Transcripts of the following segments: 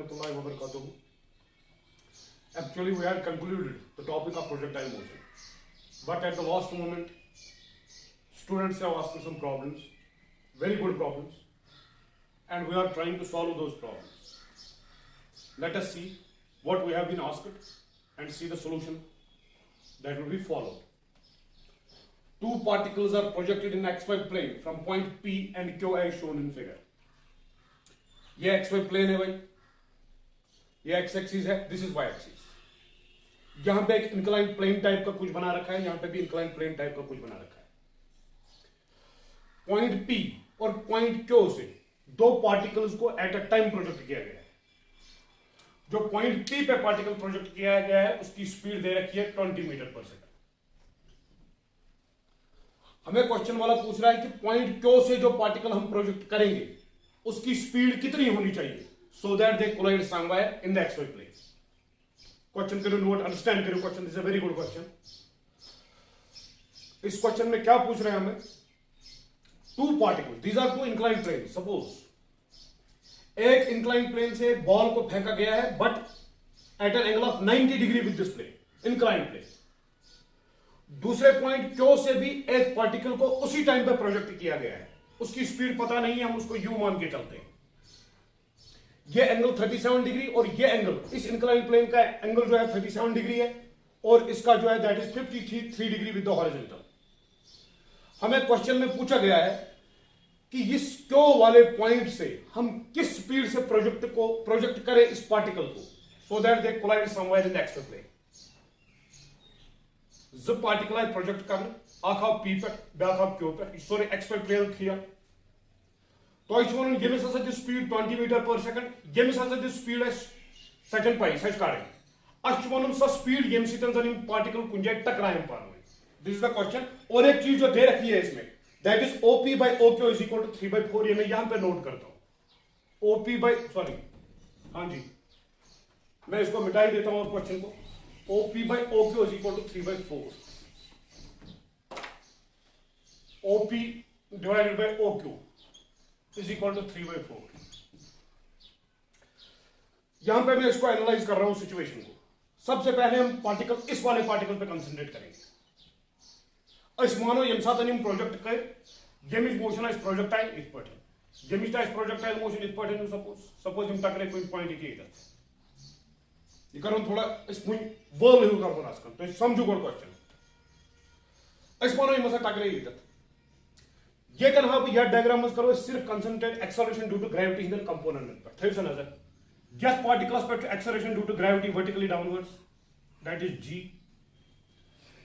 warahmatullahi wabarakatuh. Actually, we had concluded the topic of projectile motion, but at the last moment, students have asked me some problems, very good problems, and we are trying to solve those problems. Let us see what we have been asked and see the solution that will be followed. Two particles are projected in xy plane from point P and Q as shown in figure. ये xy plane है भाई, ये x axis है, this is y axis. यहां पे एक incline plane type का कुछ बना रखा है, यहां पे भी इंक्लाइन प्लेन टाइप का कुछ बना रखा है. पॉइंट P और पॉइंट Q से दो पार्टिकल्स को एट अ टाइम प्रोजेक्ट किया गया है. जो पॉइंट P पे पार्टिकल प्रोजेक्ट किया गया है उसकी स्पीड दे रखी है 20 मीटर पर सेकंड. हमें क्वेश्चन वाला पूछ रहा है कि पॉइंट Q से जो पार्टिकल हम प्रोजेक्ट करेंगे उसकी स्पीड कितनी होनी चाहिए so that they collide somewhere in the XY plane. Question करो, नोट, अंडरस्टैंड करो. Question is a very good question. इस क्वेश्चन में क्या पूछ रहे हैं हमें? Two particles, these are two incline plane. Suppose एक इंक्लाइन प्लेन से बॉल को फेंका गया है but at an angle of 90 degree with this plane, incline plane. दूसरे पॉइंट Q से भी एक पार्टिकल को उसी टाइम पे प्रोजेक्ट किया गया है, उसकी स्पीड पता नहीं है, हम उसको u मान के चलते हैं. ये एंगल 37 डिग्री और ये एंगल, इस इंक्लाइन प्लेन का एंगल जो है 37 डिग्री है और इसका जो है that is 53 degree with the horizontal. हमें क्वेश्चन में पूछा गया है कि इस Q वाले पॉइंट से हम किस स्पीड से प्रोजेक्ट करें इस पार्टिकल को so that they collide somewhere in the X plane. जब पार्टिकल है प्रोजेक्ट करना अख आव P पे ब्याख आव Q पे, सोरे एक्स प्लेन क्लियर. तो यमिस हसा this speed 20 metre per second, यमिस हसा दिस स्पीड सेकंड पाई सच करें अन सा स्पीड यम सन पार्टिकल कुछ जाए टकराएं पान. This is the question. और एक चीज जो दे रखी है इसमें that is OP by OQ is equal to 3/4. ये मैं यहां पे नोट करता हूं. OP बाई सॉरी हाँ जी मैं इसको मिटा ही देता हूं और क्वेश्चन को. OP by OQ is equal to 3/4. OP divided by OQ is equal to 3/4. यहां पे मैं इसको एनालाइज कर रहा हूं सिचुएशन को. सबसे पहले हम पार्टिकल, इस वाले पार्टिकल पे कंसंट्रेट करेंगे. इस मानो यम साथ हम प्रोजेक्ट कर यमिस मोशन इस प्रोजेक्टाइल इस पट यमिस इस प्रोजेक्टाइल मोशन इस पट सपोज हम टकरे कोई पॉइंट के इधर ये करो थोड़ा इस मुई वर्ल हिल कर रास कर तो समझो गोड क्वेश्चन. इस मानो यम साथ टकरे इधर ये कन हाँ यह डायग्राम मस करो सिर्फ concentrate acceleration due to gravity हिंदन कंपोनेंट पर थई स नजर जस्ट पार्टिकल्स पर acceleration due to gravity vertically downwards that is g.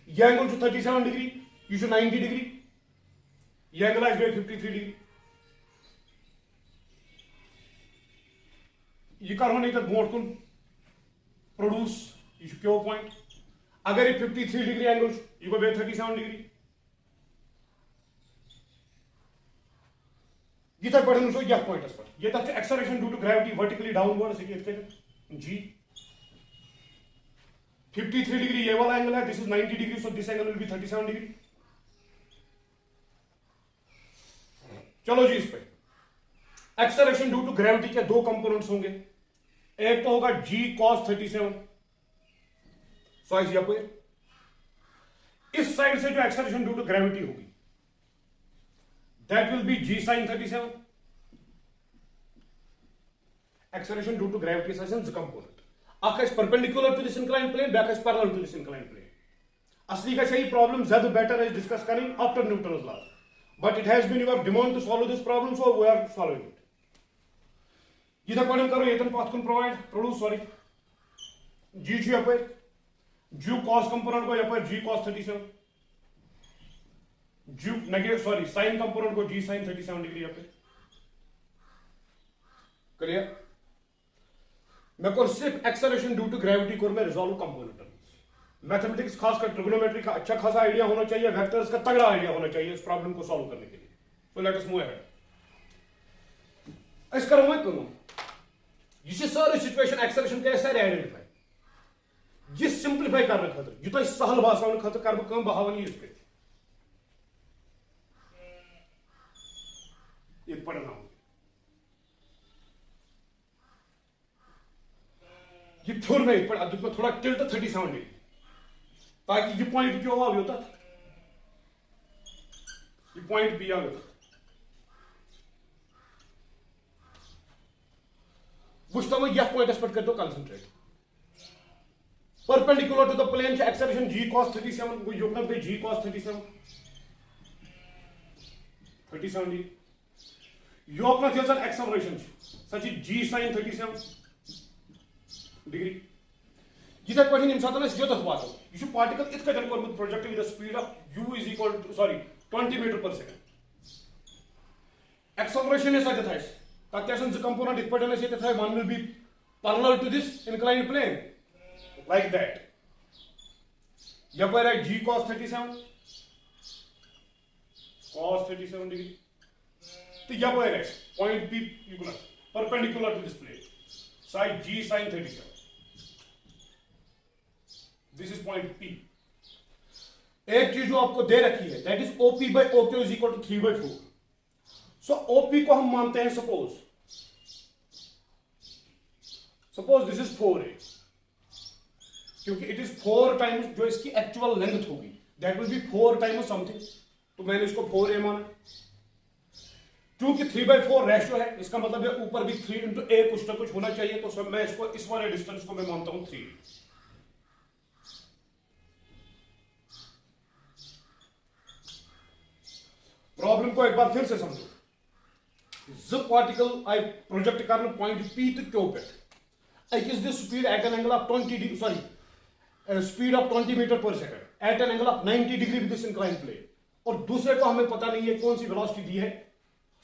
ये angle to 37 degree, you should 90 degree. ये एंगल is 53 डिग्री. ये कर होने का मोड कुन प्रोड्यूस ये Q पॉइंट. अगर ये 53 डिग्री एंगल ये को 37 डिग्री ये तक बढ़ने सो यह पॉइंट पर ये तक acceleration due to gravity vertically downward से ये g 53 डिग्री ये वाला एंगल है, this is 90 degree so this angle will be 37 degree. चलो जी इस पे एक्सेलरेशन ड्यू टू ग्रेविटी के दो कंपोनेंट्स होंगे. एक तो होगा g cos 37 सॉइज पे इस साइड से जो एक्सेलरेशन ड्यू टू ग्रेविटी होगी that will be g sin 37. Acceleration due to gravity सेशन कंपोनेंट अख perpendicular to this incline plane back is parallel to this incline plane. असली का सही प्रॉब्लम ज्यादा बेटर है डिस्कस करेंगे after Newton's law. But it has been your demand to solve this problem, so we are solving it. इधर पढ़न करो ये तन पाथ को प्रोवाइड प्रोड्यूस सॉरी g जी यहाँ पर g cos कंपोनेंट को यहाँ पर g cos 37 g negative sorry sin component को g sin 37 डिग्री यहाँ पे क्लियर. मैं को सिर्फ एक्सेलरेशन ड्यू टू ग्रेविटी को मैं रिजॉल्व कंपोनेंट. मैथमेटिक्स खासकर ट्रिग्नोमेट्री का अच्छा खासा आइडिया होना चाहिए, वेक्टर्स का तगड़ा आइडिया होना चाहिए इस प्रॉब्लम को सॉल्व करने के लिए. सो लेट अस मूव अहेड. इस करो मैं करूं ये सारी सिचुएशन एक्सेलरेशन के सारे आइडेंटिफाई ये सिंपलीफाई करने खातिर युत सहल बासान खातिर कर बह बहावन इस पे ये पढ़ना ये थोड़ में थोड़ा टिल्ट 37 डिग्री, ताकि ये पॉइंट क्यों आ होता, ये पॉइंट बी आ होता। वो यह पॉइंट पर कर दो concentrate, perpendicular to the plane acceleration g cos 37, वो योगदान पे g cos 37 डिग्री, योगदान दिया acceleration such g sin 37 degree. यह पे यम योत वातो यह पार्टिकल इत कन कोर्मुत project with speed of u is equal to 20 metre per second, acceleration is such तक ज कंपोनेंट इत पे one will be parallel to this inclined plane like that, यपर है g cos 37 डिग्री, तो यपर है point P equal perpendicular to this plane side g sin 37, this is point P। एक चीज जो आपको दे रखी है that is OP by OQ is equal to 3/4। So OP को हम मानते हैं सपोज दिस इज 4a, क्योंकि इट इज 4 टाइम्स जो इसकी एक्चुअल लेंथ होगी, that will B 4 times something, तो मैंने इसको 4a माना। क्योंकि 3/4 रेशियो है, इसका मतलब है ऊपर भी 3 into a कुछ ना कुछ होना चाहिए, तो सब मैं इसको इस वाले डिस्टेंस को मैं मानता हूं 3। प्रॉब्लम को एक बार फिर से समझो, जब पार्टिकल आई प्रोजेक्ट कर पॉइंट P तो क्यों पे अकिस this speed at an angle of 20 speed of 20 metre per second at an angle of 90 degree with this inclined plane, और दूसरे को हमें पता नहीं है कौन सी वेलोसिटी दी है,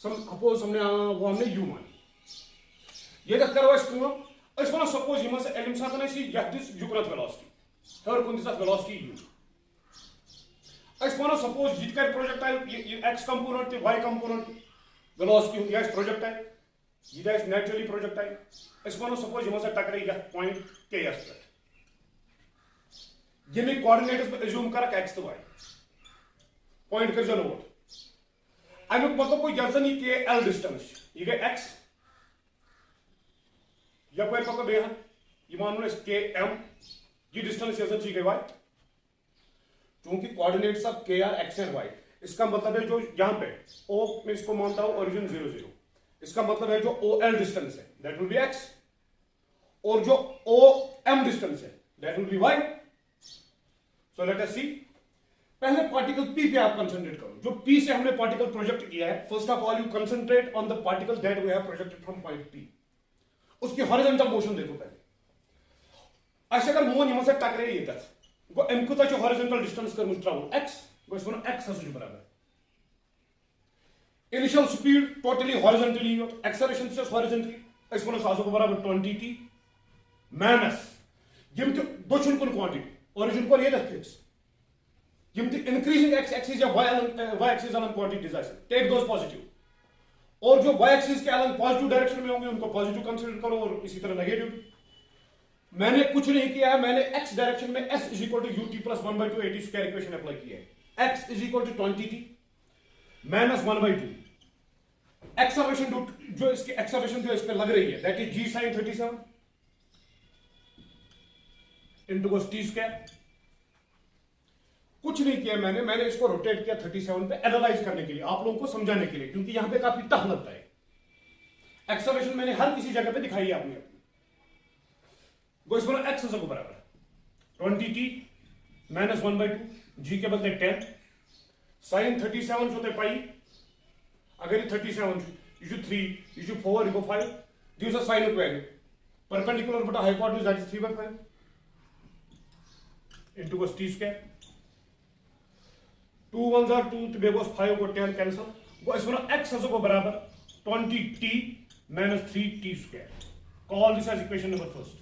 सपोज हमने u मानी। ये करो वो सपोज यम दिस जुकनत वेलोसिटी हर कुन दिस वेलोसिटी u, वो सपोज ये कर प्रोजेक्टाइल x कंपोनेंट तो y कंपोनेंट वेलोसिटी यह प्रोजेक्टाइल, यह नेचुरली प्रोजेक्टाइल, वो सपोज यम टकरे पॉइंट ks पे, यमी कोऑर्डिनेट्स पे एज्यूम कर x तो y, पॉइंट कर नोट, अमुक मतलब को यन ये l डिस्टेंस यह गई x, यप मतलब बेहन यह मानो km, ये डिस्टेंस यह गई y, चूंकि coordinates of k are x and y, इसका मतलब है जो यहां पे o मैं इसको मानता हूं ओरिजिन 0 0, इसका मतलब है जो OL डिस्टेंस है दैट विल बी x, और जो OM डिस्टेंस है that will be y। So let us see, पहले पार्टिकल P पे आप कंसंट्रेट करो, जो P से हमने पार्टिकल प्रोजेक्ट किया है, first of all you concentrate on the particle that we have projected from point P, उसकी हॉरिजॉन्टल मोशन देखो पहले, ऐसे अगर मोन यहां से टकरे ये तक गो m को जो हॉरिजॉन्टल डिस्टेंस कर मुझ ट्रैवल x गो इसको x हसु बराबर initial speed totally horizontally acceleration से हॉरिजॉन्टली इसको सासो को बराबर 20t माइनस यम तो दोछन कोन क्वांटिटी ओरिजिन को ये फिक्स यम तो इंक्रीजिंग x एक्सिस या y एक्सिस अलॉन्ग क्वांटिटीज आए टेक दोस पॉजिटिव, और जो y एक्सिस के अलॉन्ग पॉजिटिव डायरेक्शन में होंगे उनको पॉजिटिव कंसीडर करो, और इसी तरह नेगेटिव। मैंने कुछ नहीं किया है, मैंने x डायरेक्शन में s is equal to ut plus 1/2 at square equation apply किया है, x is equal to 20t minus 1/2, acceleration जो इसकी एक्सेलरेशन जो इस पे लग रही है that is g sin 37 into cos t square. कुछ नहीं किया मैंने इसको रोटेट किया 37 पे एनालाइज करने के लिए, आप लोगों को समझाने के लिए, क्योंकि यहां पे काफी टफ लगता है। एक्सेलरेशन मैंने हर किसी जगह पे दिखाई है आपने अपनी, इस x को बराबर 20t माइनस 1/2, g के बदले 10 sin 37 होते पाई, अगर ये 37 इशू 3 इशू 4 इशू 5 this are sine of value perpendicular बटा hypotenuse that is 3/5 into cos t square, 2 1s are 2 तो बेगोस 5 को 10 कैंसिल, वो इसमें x को बराबर 20t minus 3t square, call this as equation number first,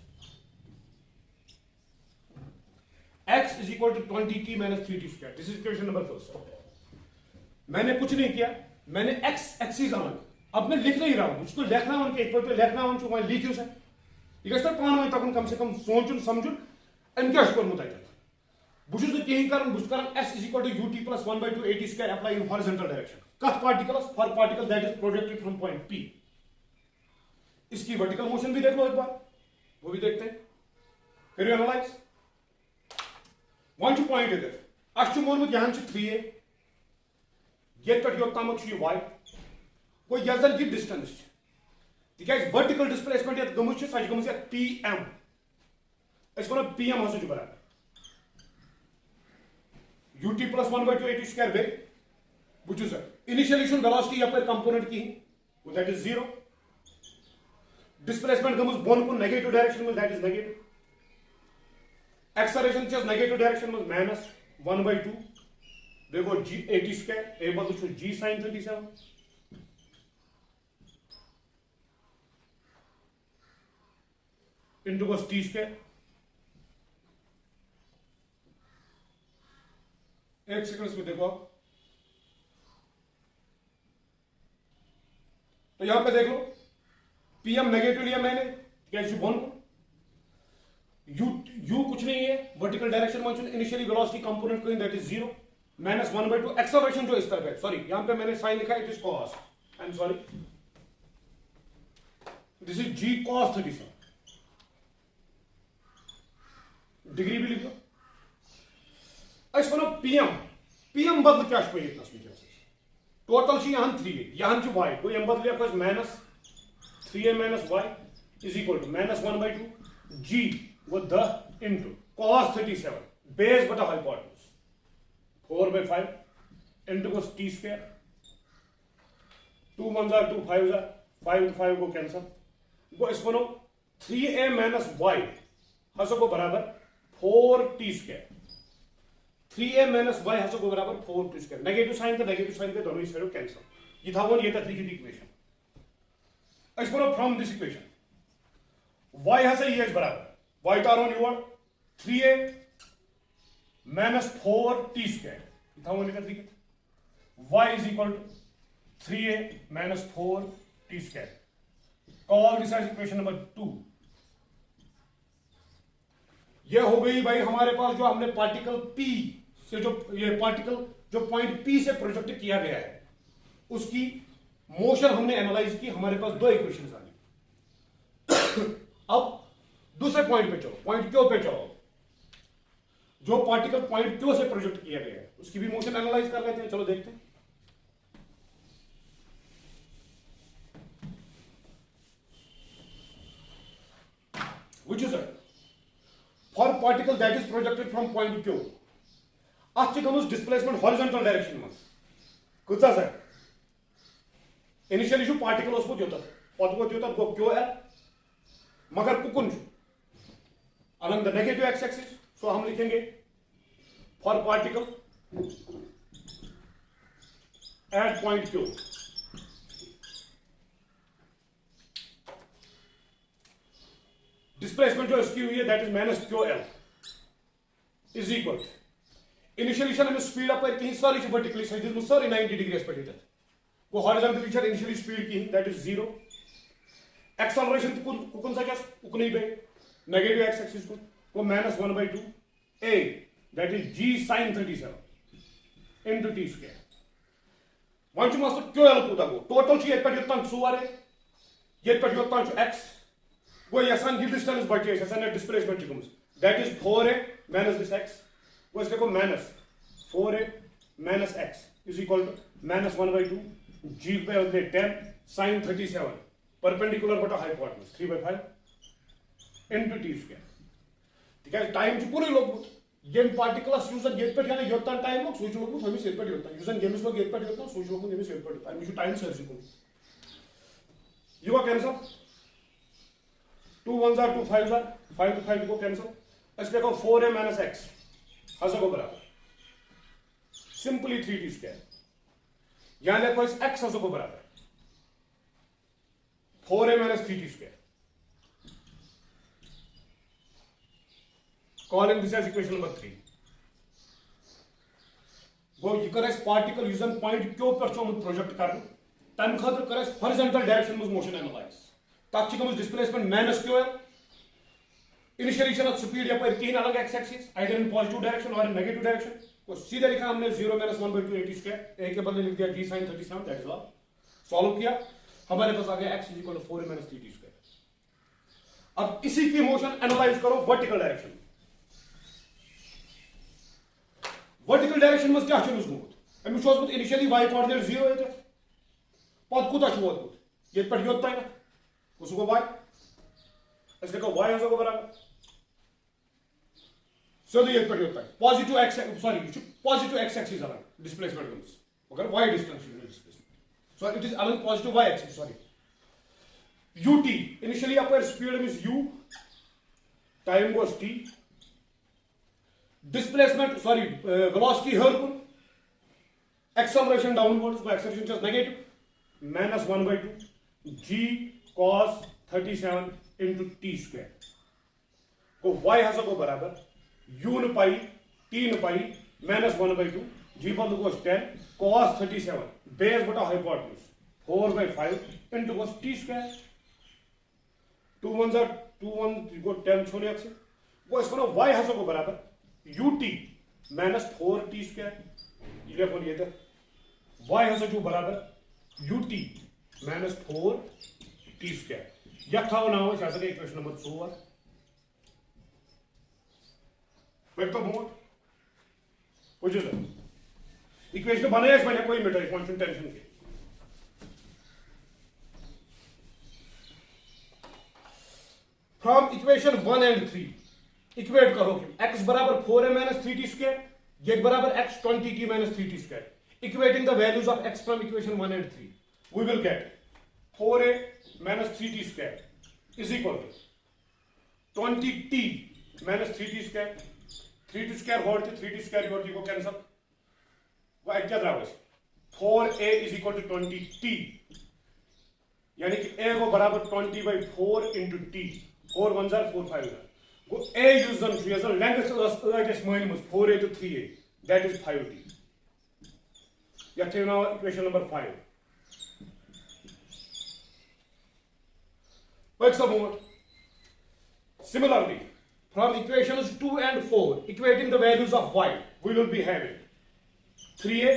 x is equal to 20t minus 3t square, this is equation number first। मैंने कुछ नहीं किया, मैंने x एक्सिस अलग, अब मैं लिख नहीं रहा हूं, मुझको लिखना है उनके एक पे लिखना है उनको मैं लिखूं से ये गस्तर पान में तक कम से कम सोचुन समझुन एनकश कर मुताय बुझुस तो कहीं कर बुझ कर s is equal to ut plus 1/2 at square apply in horizontal direction cut particles for particle that is projected from point P। इसकी वर्टिकल मोशन भी देख लो एक बार, वो भी देखते हैं। करियो एनालाइज वन पॉइंट इधर अच्छ मोनमुत यहाँ 3a ये पे योत्तम ये y गो यह जन यह डिस्टेंस तिकाज वर्टिकल डिस्प्लेसमेंट ये गमुत सह गमुत pm अस वो pm हसा बराबर ut plus 1/2 at square बे बुझु सर इनिशियली वेलोसिटी यपर कंपोनेंट कहीं वो दैट इज 0 डिस्प्लेसमेंट गमुत बोन को नेगेटिव डायरेक्शन में दैट इज नेगेटिव एक्सेलरेशन चेस नेगेटिव डायरेक्शन में माइनस 1/2 देखो g at square ए बदल g sin 37 into cos t square एक सेकंड में देखो आप तो यहां पे देख लो pm नेगेटिव लिया मैंने क्या बोन को u कुछ नहीं है वर्टिकल डायरेक्शन में इनिशियली वेलोसिटी कंपोनेंट को दैट इज 0 माइनस 1/2 एक्सेलरेशन जो इस तरफ है सॉरी यहां पे मैंने साइन लिखा it is cos I am sorry this is g cos 37 degree भी लिखो अस वो pm बदल क्या पे टोटल यहाँ 3 यहाँ y गो यम बदल minus 3a minus y is equal to minus 1/2 g वो 10 इंटू cos 37 बेस बटा hypotenuse 4/5 into cos t square 2 1 2 5 5 5 को कैंसल गो इस बनो 3a माइनस y हसो को बराबर 4t square 3a minus y हसो को बराबर 4t स्क्वायर नेगेटिव साइन पे दोनों ही साइड कैंसल ये था वो ये था लिखी इक्वेशन इस बनो फ्रॉम दिस इक्वेशन y हसे ये इस बराबर y तार on your 3a minus 4t square ये था वो लिखा y is equal to 3a minus 4t square call this as equation number 2 यह हो गई भाई हमारे पास जो हमने पार्टिकल P से जो ये पार्टिकल जो पॉइंट P से प्रोजेक्ट किया गया है उसकी मोशन हमने एनालाइज की हमारे पास दो इक्वेशंस आ गई अब दूसरे पॉइंट पे चलो पॉइंट Q पे चलो जो पार्टिकल पॉइंट Q से प्रोजेक्ट किया गया है उसकी भी मोशन एनालाइज कर लेते हैं चलो देखते हैं which is it for particle that is projected from point Q अच्छी कम डिस्प्लेसमेंट हॉरिजॉन्टल डायरेक्शन में कुछ सर इनिशियली जो पार्टिकल उसको होता गो क्यू एल मगर cocoon along the negative x axis so हम लिखेंगे for particle at point Q displacement जो इसकी हुई है that is minus Q L is equal initially हमें स्पीड अप कहीं सारी वर्टिकली साइड सारी 90 डिग्री पे वो हॉरिजॉन्टल इनिशियली स्पीड की दैट इज 0 एक्सेलरेशन कुकन सा क्या उकनी पे नेगेटिव एक्स एक्सिस को वो minus 1/2 a that is g sin 37 into t square one छु मस्त क्यू एल पूता को टोटल छि पे योत्तान सोरे ये पे योत्तान x वो यसान ये डिस्टेंस बचे यसान डिस्प्लेसमेंट छि that is 4a minus this x वो इसको minus 4a minus x is equal to minus 1/2 g पे होते 10 sin 37 परपेंडिकुलर बटा हाइपोटेन्यूज 3/5 into t स्क्वायर ठीक है टाइम छु पूरे लोग गेम पार्टिकल्स यूजन गेट पे यानी योत्ता टाइम लोग स्विच लोग हमें सेट पे योत्ता यूजन गेम्स लोग गेट पे योत्ता स्विच लोग हमें सेट पे योत्ता हमें टाइम सर्च को युवा कैंसल 2 1 2 5 5 to 5 को कैंसल इसके को 4a माइनस x हसो को बराबर सिंपली 3t स्क्वायर यहां देखो इस x हसो को बराबर 4a minus 3t square calling this as equation number 3 वो ये करे पार्टिकल यूजन पॉइंट क्यू पर चो प्रोजेक्ट कर तम खतर करे हॉरिजॉन्टल डायरेक्शन में मोशन एनालाइज तक छि डिस्प्लेसमेंट माइनस क्यू है इनिशियली चला स्पीड या पर तीन अलग x axis either in positive direction और इन नेगेटिव डायरेक्शन को सीधे लिखा हमने 0 माइनस 1/2 at स्क्वायर a के बदले लिख दिया g sin 37 that is all solve किया हमारे पास आ गया x is equal to 4a minus 3t square अब इसी की मोशन एनालाइज करो वर्टिकल डायरेक्शन। वर्टिकल डायरेक्शन में क्या चुनुस गोमुत अमिस ओसमुत इनिशियली वाई कोऑर्डिनेट 0 ये पत कोता छु वोतमुत ये पे योत तक कुछ गो वाई अस लिखो वाई हसो बराबर सोदी ये पे योत तक positive X sorry positive X axis अलग डिस्प्लेसमेंट कम्स अगर Y distance displacement so it is अलग positive Y axis sorry ut initially upper speed is u, time was t, displacement sorry velocity herkun, acceleration downwards so acceleration just negative minus 1 by 2 g cos 37 into t square को y has को बराबर u न पाई t न पाई minus 1 by 2 g बंद को 10 cos 37 base बटा hypotenuse 4 by 5 into cos t square 2 1 are 2 1 go 10 छोड़े आपसे वो इसको ना y हसो को बराबर ut minus 4t square ये कौन ये था y हसो जो बराबर ut minus 4t square यह था वो ना हो जैसे कि इक्वेशन नंबर 4 वेट तो मोड कुछ है इक्वेशन बनाया इसमें कोई मैटर कॉन्स्टेंट टेंशन के From equation 1 and 3 equate करो x बराबर 4a minus 3t square ये बराबर x 20t minus 3t square equating the values of x from equation 1 and 3 we will get 4a minus 3t square is equal to 20t minus 3t square 3t square होड़ के 3t square होड़ को cancel वो क्या रहा है 4a is equal to 20t यानी कि a को बराबर 20 by 4 into t 4 1s are 4 5s are go a use on 3 as a length is minus 4a to 3a that is 5t yeah take now equation number 5 what's the more similarly from equations 2 and 4 equating the values of y we will be having 3a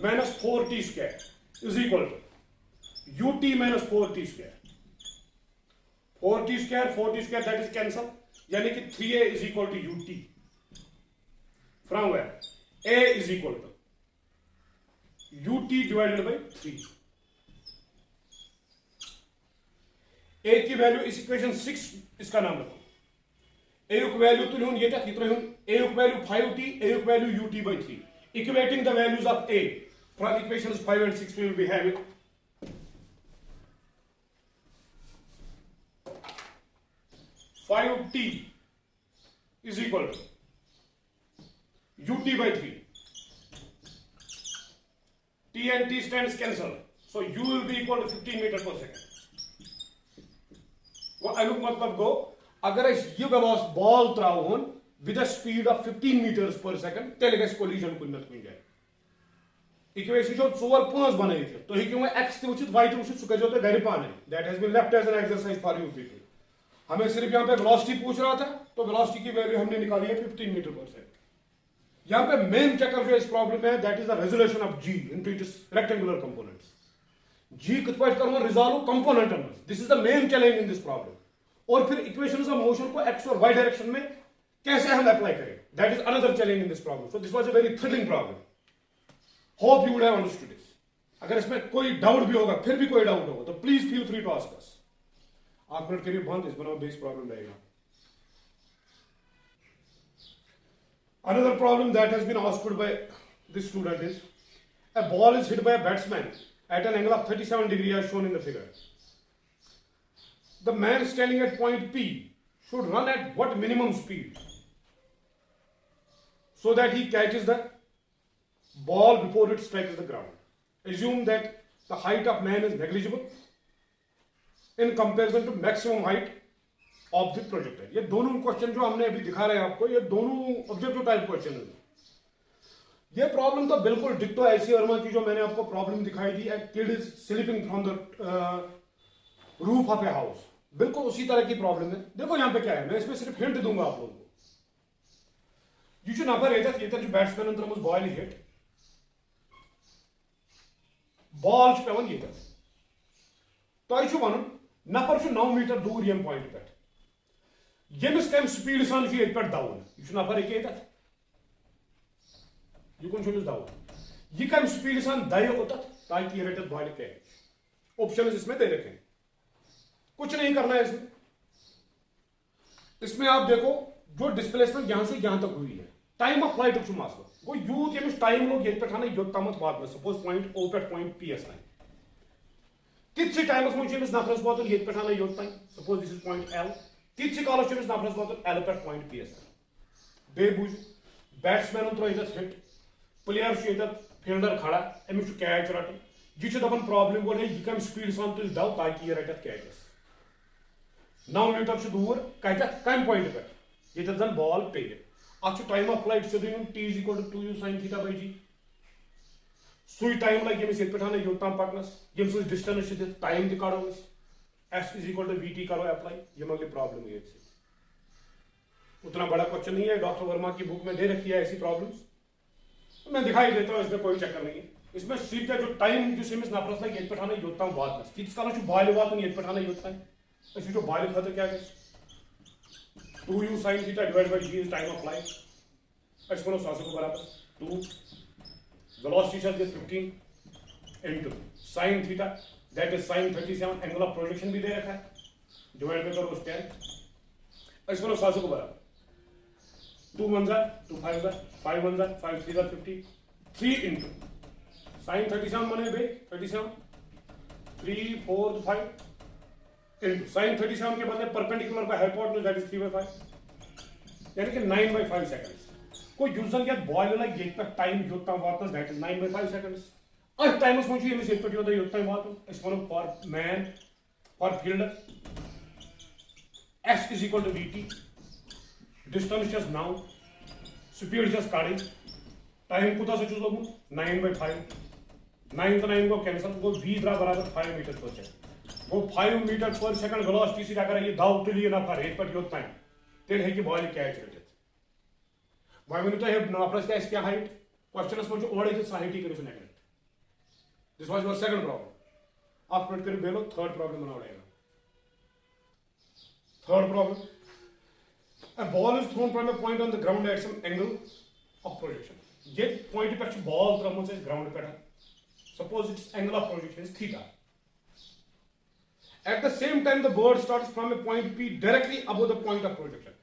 minus 4t square is equal to ut minus 4t square 4t square that is cancel यानी कि 3a is equal to ut from where a is equal to ut divided by 3 a की value इस equation 6 इसका नाम रखो a की value तो लिखूं ये क्या कितना लिखूं a की वैल्यू 5t a की value ut by 3 equating the values of a from equations 5 and 6 we will be having 5t is equal to ut by 3 t and t stands cancel so u will be equal to 15 meter per second वो अनुक मतलब गो अगर ये velocity ball thrown with a speed of 15 meters per second तेल गस collision कुन नत कुन जाए इक्वेशन जो 4 5 बनाई थे तो ही क्यों x ते उचित y ते उचित सुके जो ते घर पाने that has been left as an exercise for you people हमें सिर्फ यहाँ पे वेलोसिटी पूछ रहा था तो वेलोसिटी की वैल्यू हमने निकाली है 15 मीटर पर सेकंड यहाँ पे मेन चक्कर जो इस प्रॉब्लम में that is the resolution of G into its rectangular components G कित पास करूंगा resolve component numbers this is the main challenge in this problem और फिर इक्वेशंस ऑफ मोशन को एक्स और वाई डायरेक्शन में कैसे हम अप्लाई करें that is another challenge in this problem so this was a very thrilling problem hope you would have understood this अगर इसमें कोई डाउट भी होगा फिर भी कोई डाउट होगा तो please feel free to ask us 8 minute के लिए बंद इस बनाओ बेस प्रॉब्लम रहेगा another problem that has been asked by this student is a ball is hit by a batsman at an angle of 37 degree as shown in the figure the man standing at point P should run at what minimum speed so that he catches the ball before it strikes the ground assume that the height of man is negligible in comparison to maximum height of the projectile ये दोनों question जो हमने अभी दिखा रहे हैं आपको ये दोनों ऑब्जेक्टिव टाइप क्वेश्चन है ये प्रॉब्लम तो बिल्कुल डिक्टो ऐसी वर्मा की जो मैंने आपको प्रॉब्लम दिखाई दी a kid is sleeping from the roof of a house बिल्कुल उसी तरह की प्रॉब्लम है देखो यहाँ पे क्या है मैं इसमें सिर्फ हिंट दूंगा आप लोगों को यू शुड नंबर ये जो बैट्समैन अंतर मुझ बॉल हिट बॉल पे वन ये तो वन नफर 9 मीटर दूर यम पॉइंट पे यमिस कम स्पीड सान ये पे दवन यह नफर एक यह कुन दवन यह कम स्पीड सान दय ओतत ताकि यह रटत बॉल कैच। ऑप्शन इसमें दे रखे हैं, कुछ नहीं करना है इसमें। इसमें आप देखो जो डिस्प्लेसमेंट यहां से यहां तक हुई है, टाइम ऑफ फ्लाइट मसलो गो यूत यमिस टाइम लोग ये पे योत तमत वात सपोज पॉइंट ओ पे पॉइंट पी एस तान तिथि टाइमस मज नफरस वात ये पे योत तान suppose this is point L तिथि कालस नफरस वात एल पे पॉइंट पी एस तान। बे बुझ batsman throw hit player fielder खड़ा अमिस कैच रटन यह दपान प्रॉब्लम वो यह कम स्पीड सान तुल दव ताकि यह रटत कैचस 9 मीटर दूर कत कम पॉइंट पे ये जन बॉल पे अत टाइम ऑफ फ्लाइट सीधे T is equal to 2u sin theta by G सुई टाइम लगे ये पे योतान पकनस यम सज डिस्टेंस टाइम तड़ो S is equal to VT करो अप्लाई ये मगली प्रॉब्लम ये उतना बड़ा क्वेश्चन नहीं है, डॉक्टर वर्मा की बुक में दे रखी है ऐसी प्रॉब्लम्स, मैं दिखाई देता हूँ, इसमें कोई चक्कर नहीं है। इसमें सीधा जो टाइम जो सेमिस नफरस लगे ये पे योतान वात तीस काल बाल वातन ये पे योतान जो बाल खतर क्या 2u sin theta divide by g is time of flight अस वो को बराबर 2 velocity 15 into sin theta that is sin 37 angle of projection भी दे रखा है डिवाइड बाय करो 10 अस वो को बराबर 2 1 जा 2 5 जा 5 1 जा 5 3 जा 50 3 इनटू sin 37 माने बे 37 3 4 to 5 sin 37 के बदले परपेंडिकुलर का हाइपोटेन्यूज दैट इज 3/5 यानी कि 9/5 सेकंड्स को यूजन के बॉल लाइक ये तक टाइम योता वातस दैट इज 9/5 सेकंड्स अस टाइमस मज ये पे योता योता वातन अस वनो for man for fielder s is equal to vt distance just now speed just काड़ी टाइम कुता से लोगु 9/5 9 तो 9 को कैंसिल गो v बराबर 5 मीटर पर सेकंड वो 5 मीटर पर सेकंड वेलोसिटी से अगर ये दाव तुलिए नफर ये पे योत तान तेल है कि बॉल कैच रटित वह वन तुम नफरस क्या हाइट क्वेश्चन मज ओडे हाइटी करो neglect this was your second problem आप पे करो बेलो थर्ड प्रॉब्लम बनाओ third problem a ball is thrown from a point on the ground at some angle of projection ये पॉइंट पे बॉल त्रमस ग्राउंड पे suppose its angle of projection is theta. At the same time, the bird starts from a point P directly above the point of projection.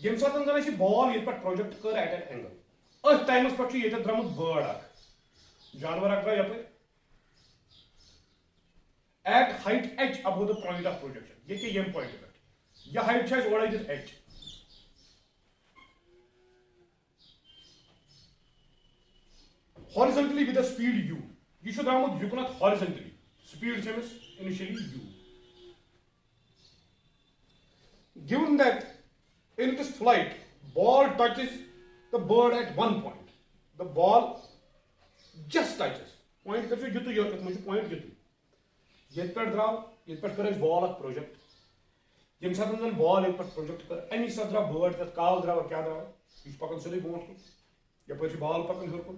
यम सातन जन अछि ball ये पर project कर एट एन एंगल अस टाइमस पर ये द्रमुत बर्ड अख जानवर अख यप at height h above the point of projection ये के यम पॉइंट पे ये हाइट छ ओडे this h horizontally with a speed u ये छ द्रमुत युकनत horizontally speed छ initially u. Given that in this flight ball touches the bird at one point, the ball just touches point कर युतु यो मुझे point युतु ये पे द्राव ये पे कर बॉल अख प्रोजेक्ट यम साथ बॉल ये पे प्रोजेक्ट कर अमी साथ द्राव बर्ड तक काल द्राव क्या द्राव ये पकन सोदे बोट को या पे बॉल पकन हर को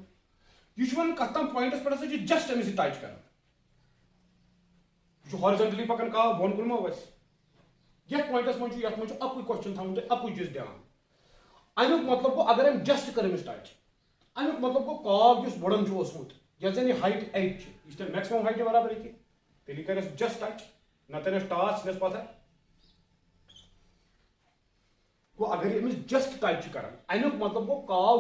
ये वन कतम पॉइंट्स पर से जस्ट अमी से टच कर जो हॉरिजॉन्टली पकन का बोन कुल वस ये पॉइंट्स मज यत मज अकु क्वेश्चन थाउन अकु चीज ध्यान अमुक मतलब को अगर हम जस्ट कर टच अमुक मतलब को काव जिस बड़न ओसमुत ये हाइट एच यह मैक्सिमम हाइट बराबर ये तेल कर जस्ट टच नतन टॉस नस पता को अगर अमिस जस्ट टच कर अमुक मतलब को काव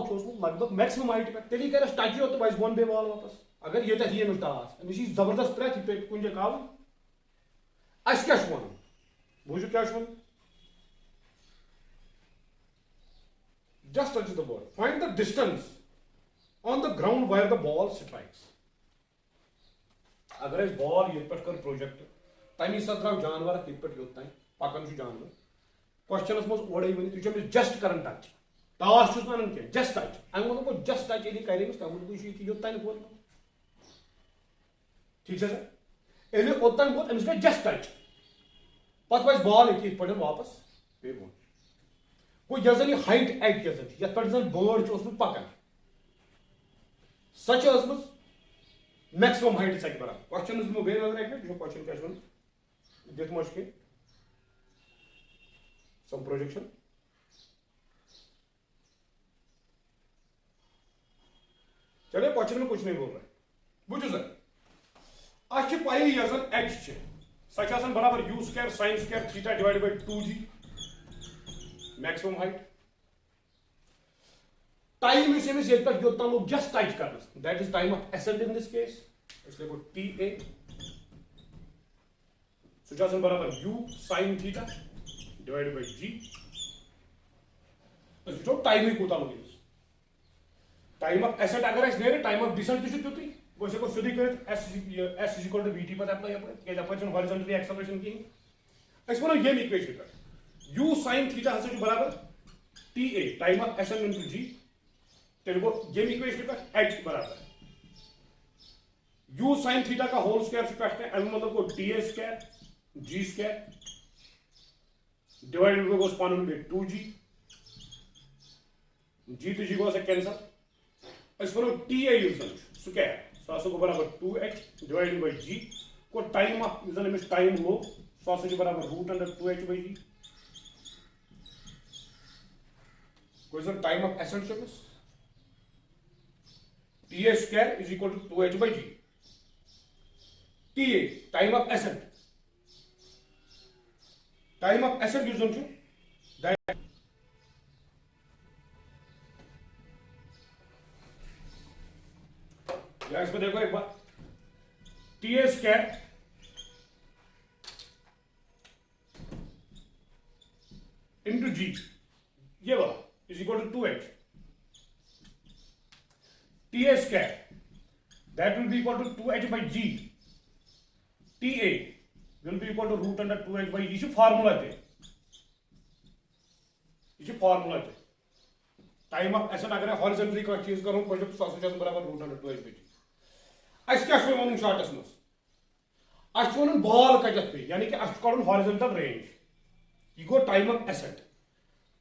लगभग मैक्सिमम हाइट पे तेल कर टच यो तो बस बोन बे बॉल वापस अगर ये तक अमिस टॉस अमिस जबरदस्त प्रेथ पे कुछ काव अस क्या वन बुझो क्या just touch the ball. Find the distance on the ground where the ball strikes. अगर इस बॉल ये पट कर प्रोजेक्ट तमी सद्राव जानवर ये पट योत ताई पकन छु जानवर क्वेश्चनस मज ओडे वनी तुझे में जस्ट करन टच टास छुस नन के जस्ट टच आई मतलब को जस्ट टच यदि करेंगे तब मतलब छु योत ताई बोल ठीक है सर एले ओतन बोल एमस का जस्ट टच पत वस बॉल ये पट वापस पे बोल वो यजन हाइट एट यजन ये पे बर्ड पकन सच मैक्सिमम हाइट सक बराबर क्वेश्चन दिमो बे नजर एक जो क्वेश्चन क्या दित मुश्किल सम प्रोजेक्शन। चलिए क्वेश्चन में कुछ नहीं बोल रहा है, बुझो सर अच्छे पाई यजन h छ सच बराबर u square sin square theta divide by 2g maximum height. Time इस ये तक योतना लोग जस्ट टाइप करना, that is time of ascent in this case, इसलिए वो TA सच बराबर u sin theta divide by g। जो टाइम ही कोता लोग टाइम ऑफ एसेट अगर अस नेरे टाइम ऑफ डिसेंट तुझे तुती वो से को सीधी कर s is equal to vt पर अप्लाई के अपन अपन हॉरिजॉन्टली एक्सेलरेशन की अस वनो ये इक्वेशन कर u sin थीटा हसे जो बराबर ta time of accent into g तेरे को ये इक्वेशन पर h बराबर u sin थीटा का होल स्क्वायर से काटते हैं मतलब को ta square g square divided by गोस पान by 2g g to g गोस कैंसिल इस पर TA यूजन स्क्वायर सो को बराबर 2h डिवाइडेड बाय g को टाइम ऑफ यूजन में टाइम लो सो के बराबर root under 2h by g को इज टाइम ऑफ एसेंट सर्विस TA square is equal to 2h by g। TA time of ascent using to that इसको देखो एक बार TA स्क्वायर इंटू g ये वाला is equal to 2h TA square that will be equal to 2h by g TA will be equal to root under 2h by g formula थे ये formula थे time of ascent अगर horizontally का चीज करूं project solution बराबर root under 2h by g अस क्या वन शॉर्टस मज अस वन बॉल कत पे यानी कि अस कड़न हॉरिजॉन्टल रेंज यह गो time of ascent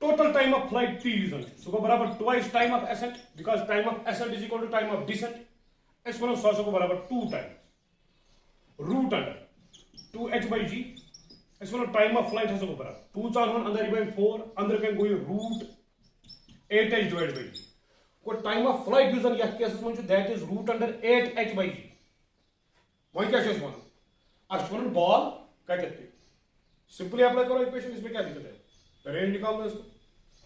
total time of flight t यूजन सो गो बराबर twice time of ascent because time of ascent is equal to time of descent अस वन सो बराबर 2 time root under 2h by g अस वन टाइम ऑफ फ्लाइट हसो बराबर 2 चाल अंदर बाय 4 अंदर कैन गो root 8h divide by g को टाइम ऑफ फ्लाइट यूजन यह केस में that is root under 8h by g वही क्या चीज वन अस वन बॉल कत पे सिंपली अप्लाई करो इक्वेशन, इसमें क्या दिक्कत है रेंज निकालना इसको।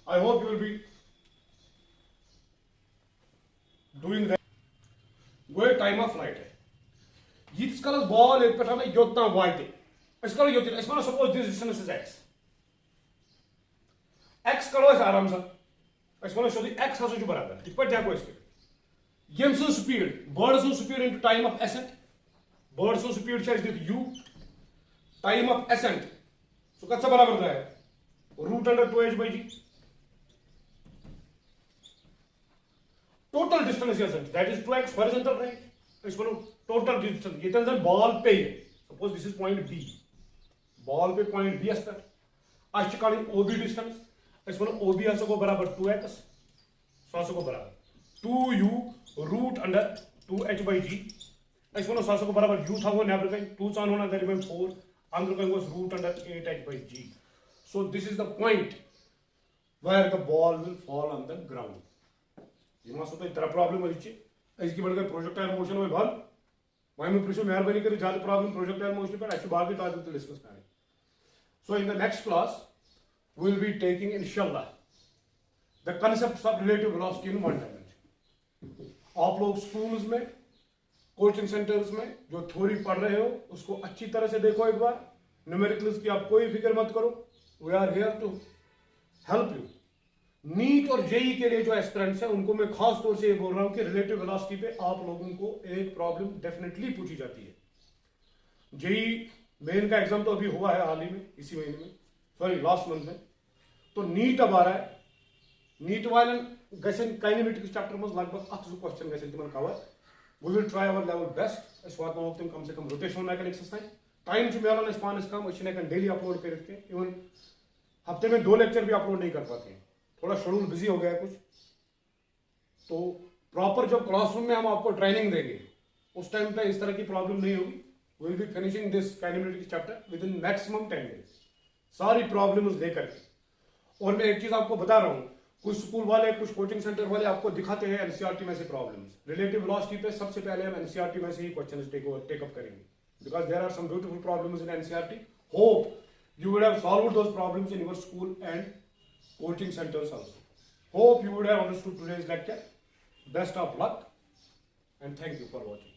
I hope you will be doing that. वो टाइम ऑफ फ्लाइट है यीस कल बॉल ये पे योतना वाते अस करो योत अस वन suppose this distance is x करो आराम से अस वन सोदी x हसो बराबर इत पे हेको यम सो स्पीड बर्ड so speed into time of ascent बर्ड सो स्पीड छ दित u time of ascent so कत बराबर द्राय root under 2h by g total distance ascent that is 2x horizontal range इस वन टोटल डिस्टेंस ये तन बॉल पे suppose this is point b ball पे पॉइंट b पर अस कड़ी OB डिस्टेंस इस वन OB हसो गो बराबर 2x सो हसो गो बराबर 2u root under 2h by g इस वन सो हसो गो बराबर u था वो नेबर कन 2 चान होना अंदर बाय 4 अंदर कन गोस root under 8h by g so this is the point where the ball will fall on the ground। ये मासो तो इतना प्रॉब्लम है इच्छे इसकी बढ़कर प्रोजेक्टाइल मोशन में भाग वहीं में प्रिशो मेहरबानी करी ज्यादा प्रॉब्लम प्रोजेक्टाइल मोशन पर अच्छी बात भी टॉपिक तो डिस्कस करें। So in the next class we will be taking inshallah the concepts of relative velocity in one dimension। आप लोग स्कूल्स में कोचिंग सेंटर्स में जो थ्योरी पढ़ रहे हो उसको अच्छी तरह से देखो एक बार, न्यूमेरिकल्स की आप कोई फिक्र मत करो, we are here to help you. NEET और जेई के लिए जो एस्पिरेंट्स हैं उनको मैं खास तौर से ये बोल रहा हूं कि रिलेटिव वेलोसिटी पे आप लोगों को एक प्रॉब्लम डेफिनेटली पूछी जाती है। जेई मेन का एग्जाम तो अभी हुआ है हाल ही में इसी महीने में, सॉरी लास्ट मंथ में, तो नीट अब आ रहा है। नीट वाले गसन काइनेमेटिक्स चैप्टर में लगभग 8 क्वेश्चन गसन तिमन कवर। We will try our level best अस वात तुम कम से कम रोटेशन मैकेनिक्स तान टाइम से मिलान अस पानस कम अस डेली अपलोड करके इवन हफ्ते में 2 लेक्चर भी अपलोड नहीं कर पाते हैं, थोड़ा शेड्यूल बिजी हो गया है कुछ। तो प्रॉपर जब क्लासरूम में हम आपको ट्रेनिंग देंगे उस टाइम पे इस तरह की प्रॉब्लम नहीं होगी। We will be finishing this kinematics chapter within maximum 10 days, सारी प्रॉब्लम्स लेकर के। और मैं एक चीज आपको बता रहा हूं, कुछ स्कूल वाले, कुछ कोचिंग सेंटर वाले आपको दिखाते हैं एनसीईआरटी में से प्रॉब्लम्स। रिलेटिव वेलोसिटी पे सबसे पहले हम एनसीईआरटी में से ही क्वेश्चंस टेकअप करेंगे, because there are some beautiful problems in NCERT. Hope you would have solved those problems in your school and coaching centers also. Hope you would have understood today's lecture. Best of luck and thank you for watching.